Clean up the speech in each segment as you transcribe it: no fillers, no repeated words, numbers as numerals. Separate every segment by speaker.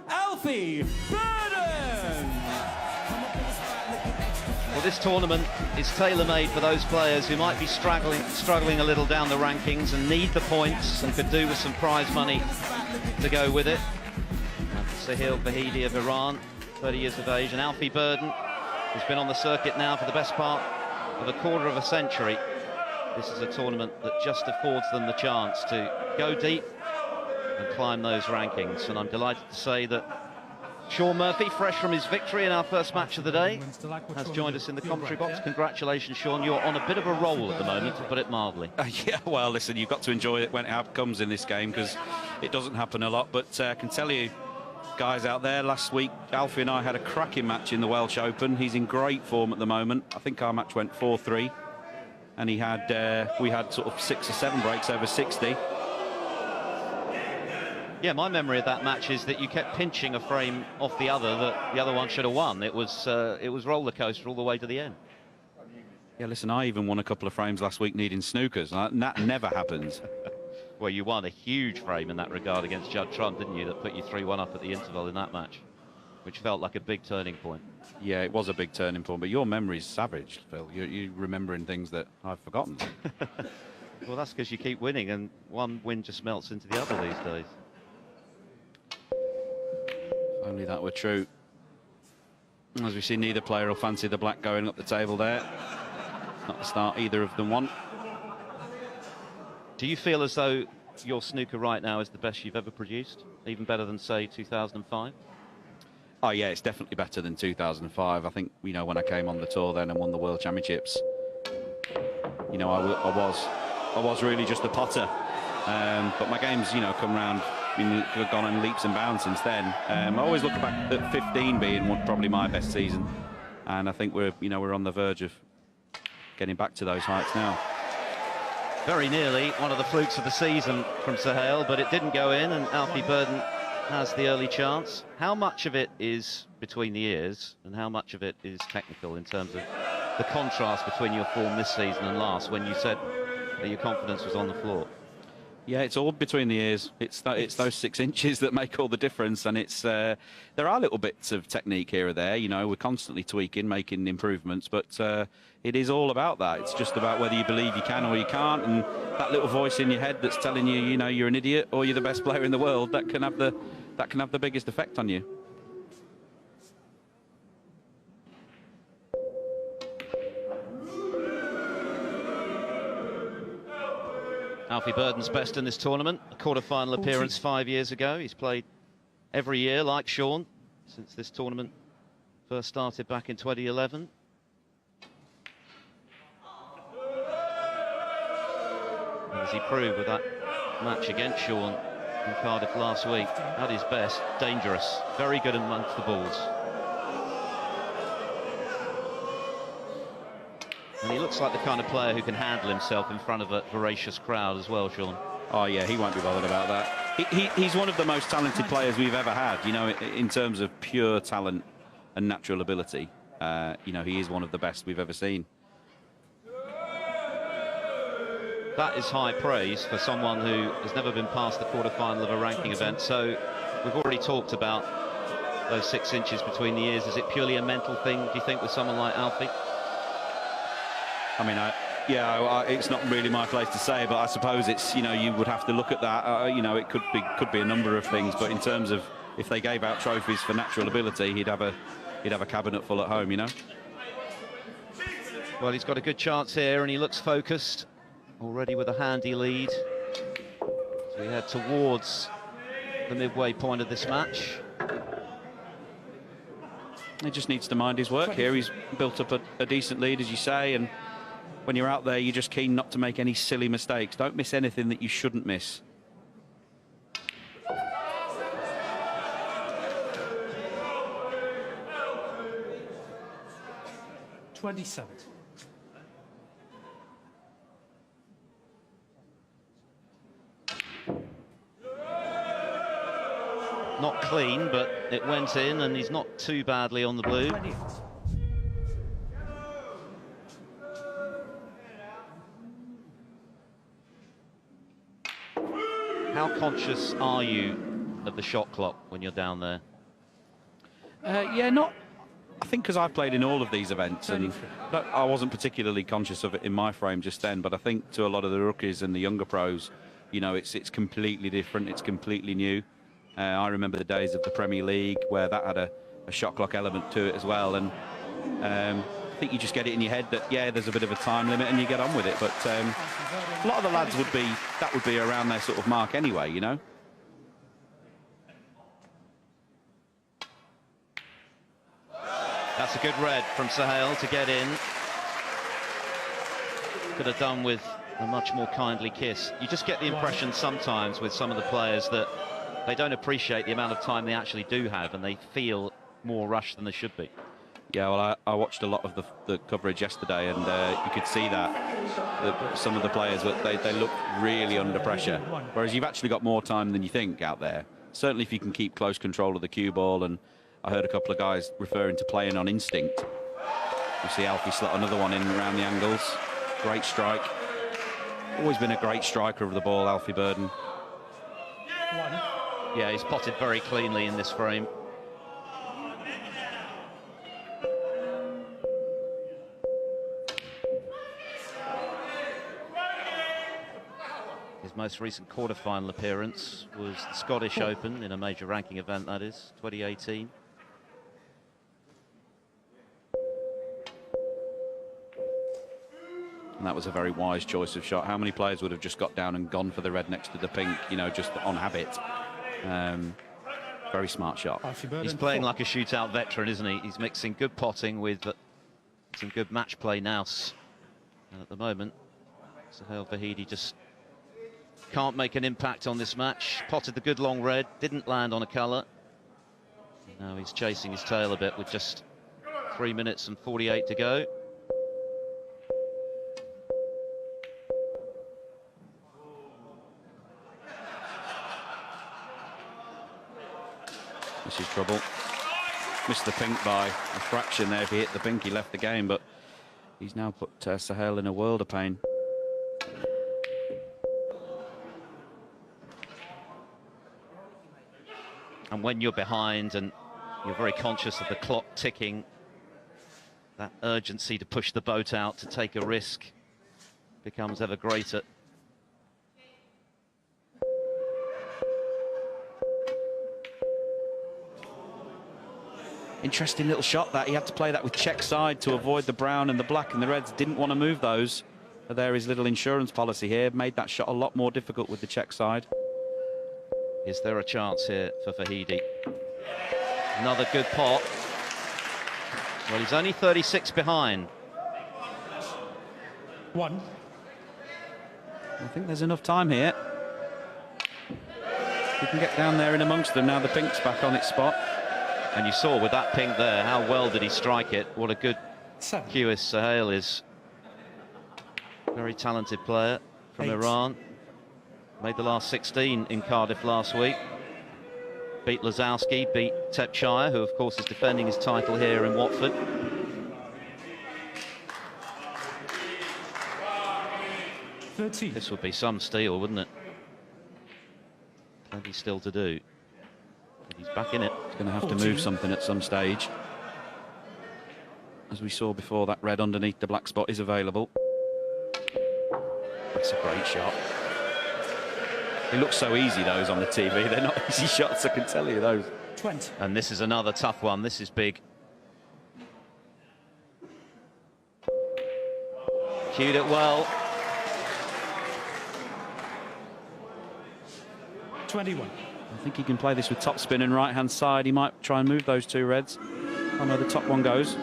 Speaker 1: Alfie, Berdin.
Speaker 2: Well, this tournament is tailor-made for those players who might be struggling a little down the rankings and need the points and could do with some prize money to go with it. Soheil Vahedi of Iran, 30 years of age, and Alfie Berdin, who's been on the circuit now for the best part of a quarter of a century. This is a tournament that just affords them the chance to go deep and climb those rankings. And I'm delighted to say that Sean Murphy, fresh from his victory in our first match of the day, has joined us in the commentary box. Congratulations, Sean. You're on a bit of a roll at the moment, to put it mildly.
Speaker 3: Yeah, well, listen, you've got to enjoy it when it comes in this game, because it doesn't happen a lot. But I can tell you, guys out there, last week, Alfie and I had a cracking match in the Welsh Open. He's in great form at the moment. I think our match went 4-3. And we had sort of 6 or 7 breaks over 60.
Speaker 2: Yeah, my memory of that match is that you kept pinching a frame off the other that the other one should have won. It was roller coaster all the way to the end.
Speaker 3: Yeah, listen, I even won a couple of frames last week needing snookers. And that never happens.
Speaker 2: Well, you won a huge frame in that regard against Judd Trump, didn't you? That put you 3-1 up at the interval in that match, which felt like a big turning point.
Speaker 3: Yeah, it was a big turning point, but your memory's savage, Phil. You're remembering things that I've forgotten.
Speaker 2: Well, that's because you keep winning, and one win just melts into the other these days.
Speaker 3: If only that were true. As we see, neither player will fancy the black going up the table there. Not the start either of them want.
Speaker 2: Do you feel as though your snooker right now is the best you've ever produced? Even better than, say, 2005?
Speaker 3: Oh, yeah, it's definitely better than 2005. I think, you know, when I came on the tour then and won the World Championships, you know, I was really just a potter. But my game's, you know, come round, gone on leaps and bounds since then. I always look back at 15 being probably my best season. And I think we're on the verge of getting back to those heights now.
Speaker 2: Very nearly one of the flukes of the season from Soheil, but it didn't go in, and Alfie Berdin has the early chance. How much of it is between the ears and how much of it is technical in terms of the contrast between your form this season and last, when you said that your confidence was on the floor?
Speaker 3: Yeah, it's all between the ears. It's those 6 inches that make all the difference, and there are little bits of technique here or there. You know, we're constantly tweaking, making improvements, but it is all about that. It's just about whether you believe you can or you can't, and that little voice in your head that's telling you, you know, you're an idiot or you're the best player in the world, that can have the biggest effect on you.
Speaker 2: Alfie Berdin's best in this tournament, a quarter-final appearance 5 years ago. He's played every year, like Sean, since this tournament first started back in 2011. And as he proved with that match against Sean in Cardiff last week, at his best, dangerous, very good amongst the balls. And he looks like the kind of player who can handle himself in front of a voracious crowd as well, Sean.
Speaker 3: Oh, yeah, he won't be bothered about that. He's one of the most talented players we've ever had, you know, in terms of pure talent and natural ability. You know, he is one of the best we've ever seen.
Speaker 2: That is high praise for someone who has never been past the quarter-final of a ranking event. So we've already talked about those 6 inches between the ears. Is it purely a mental thing, do you think, with someone like Alfie?
Speaker 3: I mean, it's not really my place to say, but I suppose it's, you know, you would have to look at that. You know, it could be a number of things, but in terms of if they gave out trophies for natural ability, he'd have a cabinet full at home, you know.
Speaker 2: Well, he's got a good chance here, and he looks focused already with a handy lead. So we head towards the midway point of this match.
Speaker 3: He just needs to mind his work here. He's built up a decent lead, as you say, and when you're out there, you're just keen not to make any silly mistakes. Don't miss anything that you shouldn't miss.
Speaker 1: (27)
Speaker 2: Not clean, but it went in, and he's not too badly on the blue.
Speaker 1: 28.
Speaker 2: How conscious are you of the shot clock when you're down there?
Speaker 3: Yeah, not. I think because I've played in all of these events, and I wasn't particularly conscious of it in my frame just then. But I think to a lot of the rookies and the younger pros, you know, it's completely different. It's completely new. I remember the days of the Premier League where that had a shot clock element to it as well, and I think you just get it in your head that, yeah, there's a bit of a time limit and you get on with it. But a lot of the lads would be around their sort of mark anyway, you know.
Speaker 2: That's a good red from Soheil to get in. Could have done with a much more kindly kiss. You just get the impression sometimes with some of the players that they don't appreciate the amount of time they actually do have, and they feel more rushed than they should be.
Speaker 3: Yeah, well, I watched a lot of the coverage yesterday, and you could see that some of the players, they look really under pressure, whereas you've actually got more time than you think out there. Certainly if you can keep close control of the cue ball, and I heard a couple of guys referring to playing on instinct. You see Alfie slot another one in around the angles. Great strike. Always been a great striker of the ball, Alfie Burdon.
Speaker 2: Yeah, he's potted very cleanly in this frame. His most recent quarter-final appearance was the Scottish Open in a major ranking event, that is, 2018.
Speaker 3: And that was a very wise choice of shot. How many players would have just got down and gone for the red next to the pink, you know, just on habit? Very smart shot.
Speaker 2: He's playing like a shootout veteran, isn't he? He's mixing good potting with some good match play nous. And at the moment, Soheil Vahedi just can't make an impact on this match. Potted the good long red, didn't land on a colour. Now he's chasing his tail a bit with just 3 minutes and 48 to go.
Speaker 3: This is trouble. Missed the pink by a fraction there. If he hit the pink, he left the game, but he's now put Soheil in a world of pain.
Speaker 2: And when you're behind and you're very conscious of the clock ticking, that urgency to push the boat out, to take a risk, becomes ever greater.
Speaker 3: Interesting little shot that. He had to play that with check side to avoid the brown and the black, and the reds didn't want to move those. But there is little insurance policy here. Made that shot a lot more difficult with the check side.
Speaker 2: Is there a chance here for Vahedi? Another good pot. Well, he's only 36 behind.
Speaker 1: I
Speaker 3: think there's enough time here. He can get down there in amongst them. Now the pink's back on its spot.
Speaker 2: And you saw with that pink there, how well did he strike it? What a good cueist Soheil is. Very talented player from Iran. Made the last 16 in Cardiff last week. Beat Lazowski, beat Tepchire, who of course is defending his title here in Watford. This would be some steal, wouldn't it? Plenty still to do. But he's back in it.
Speaker 3: He's going to have to move something at some stage. As we saw before, that red underneath the black spot is available. That's a great shot. It looks so easy, those on the TV. They're not easy shots, I can tell you those.
Speaker 1: 20.
Speaker 2: And this is another tough one. This is big. Cued it well.
Speaker 1: 21.
Speaker 3: I think he can play this with top spin and right-hand side. He might try and move those two reds. Oh no, the top one goes.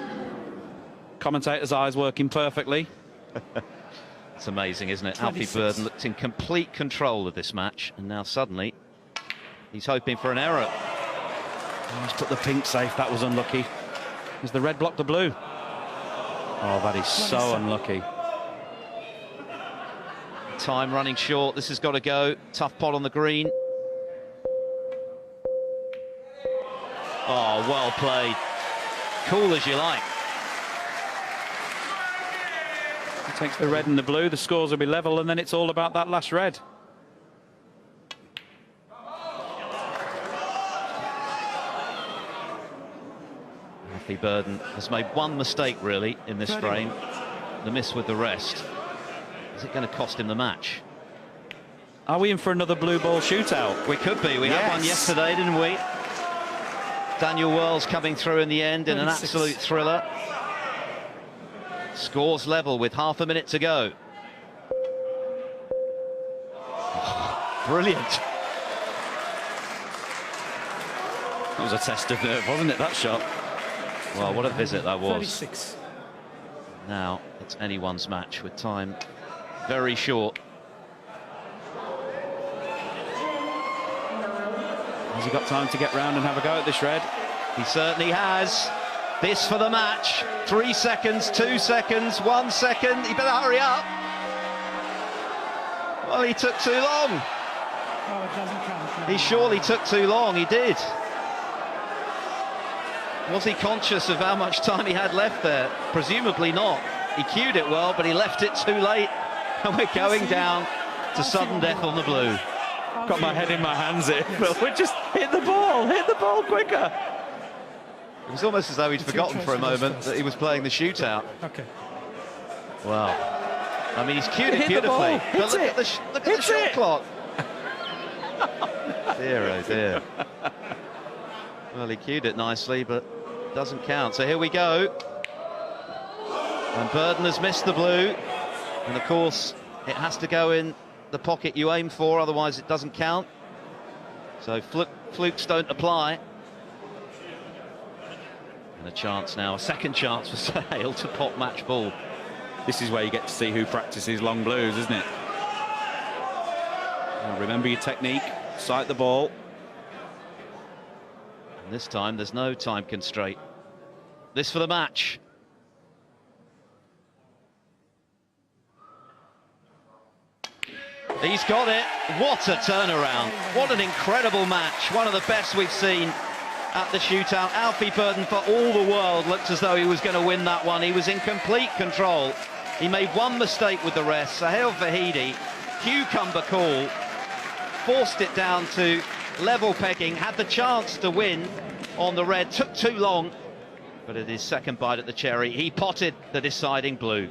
Speaker 3: Commentator's eyes working perfectly.
Speaker 2: It's amazing, isn't it?
Speaker 1: 26.
Speaker 2: Alfie Burdon looked in complete control of this match, and now suddenly he's hoping for an error.
Speaker 3: Oh, he's put the pink safe. That was unlucky. As the red blocked the blue. Oh, that is so unlucky.
Speaker 2: Time running short. This has got to go. Tough pot on the green. Oh, well played. Cool as you like.
Speaker 3: He takes the red and the blue. The scores will be level, and then it's all about that last red.
Speaker 2: Alfie Burdon has made one mistake really in this frame, the miss with the rest. Is it going to cost him the match?
Speaker 3: Are we in for another blue ball shootout?
Speaker 2: We could be. We had one yesterday, didn't we? Daniel Wells coming through in the end in an absolute thriller. Scores level with half a minute to go. Brilliant.
Speaker 3: That was a test of nerve, wasn't it, that shot?
Speaker 2: Well, what a visit that was.
Speaker 1: 36.
Speaker 2: Now it's anyone's match with time very short.
Speaker 3: Has he got time to get round and have a go at this red?
Speaker 2: He certainly has. This for the match. 3 seconds, 2 seconds, 1 second. He better hurry up. Well, he took too long.
Speaker 1: Oh, it doesn't count.
Speaker 2: He surely took too long. He did. Was he conscious of how much time he had left there? Presumably not. He cued it well, but he left it too late. And we're going down to sudden death on the blue.
Speaker 3: Got my head in my hands here, but we just hit the ball quicker.
Speaker 2: It was almost as though he'd forgotten for a moment that he was playing the shootout.
Speaker 1: Okay.
Speaker 2: Wow. I mean, he's cued it beautifully. But look at the shot clock. Dear, oh dear. Well, he cued it nicely, but doesn't count. So here we go. And Burdon has missed the blue. And of course, it has to go in the pocket you aim for, otherwise it doesn't count. So flukes don't apply. And a chance now, a second chance for Soheil to pop match ball.
Speaker 3: This is where you get to see who practices long blues, isn't it? Now remember your technique, sight the ball.
Speaker 2: And this time there's no time constraint. This for the match. He's got it. What a turnaround. What an incredible match. One of the best we've seen at the shootout. Alfie Burdon, for all the world, looked as though he was going to win that one. He was in complete control. He made one mistake with the rest. Soheil Vahedi, cucumber call, forced it down to level pegging, had the chance to win on the red, took too long, but at his second bite at the cherry, he potted the deciding blue.